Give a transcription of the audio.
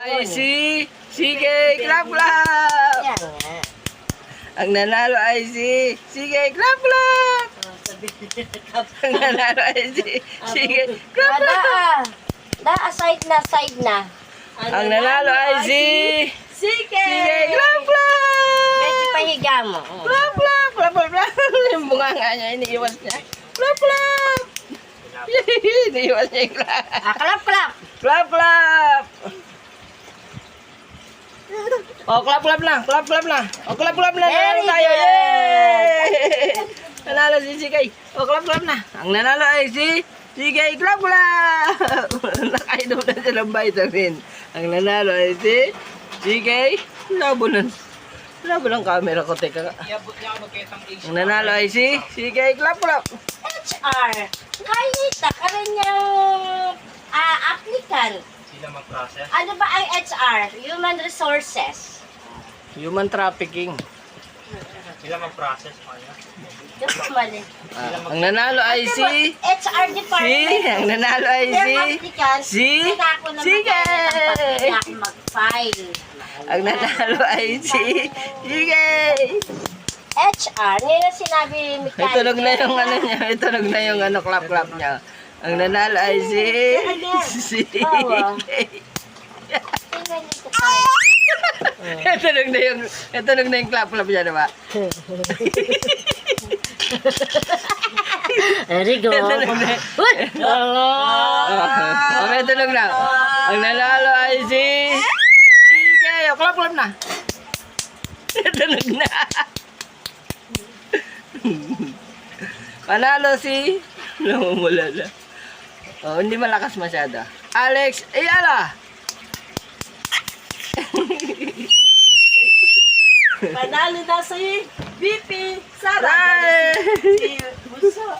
Ay sige, clap clap. Yan nga. Ang nanalo ay sige, clap clap. Ang nanalo ay sige, clap clap. Side na. Ang nanalo ay sige, clap clap. Pwede pahiga mo. Clap clap, clap clap. Yung bunga nga niya, iniiwas niya. Clap clap. Iniiwas niya yung clap. Clap. Clap clap. Oh, clap na. Oh, clap na. Nanalo Very tayo. good. Yay! Nanalo si Sigay. Oh, clap na. Ang nanalo ay Sigay, clap. Nakainom na silang vitamin. Ang nanalo ay Sigay. Labo ng camera ko. Teka nga. Ang nanalo ay Sigay, clap. HR. Kahit ka rin yung applicant. Sila mag-process. Ano ba ang HR? Human Resources. Human trafficking. Sila mag-process pa niya. Yung mali. Ang nanalo ay HR department. ang nanalo ay Yung applicant. Sige. Kaya ako mag-file. Ang nanalo ay sige. HR. Ngayon ang sinabi ni May tunog na yung ano niya. May tunog na yung ano, clap niya. Ang nanalo ay sige. Tunog na yung clap niya, diba? Very good. Oh, may tunog na. Ang nanalo ay sige. Oh, clap na. Tunog na. Panalo namumula na. Oh, hindi malakas masyado. Alex, Ayala. Panalo na si BP Sara. Ay! Si Buso.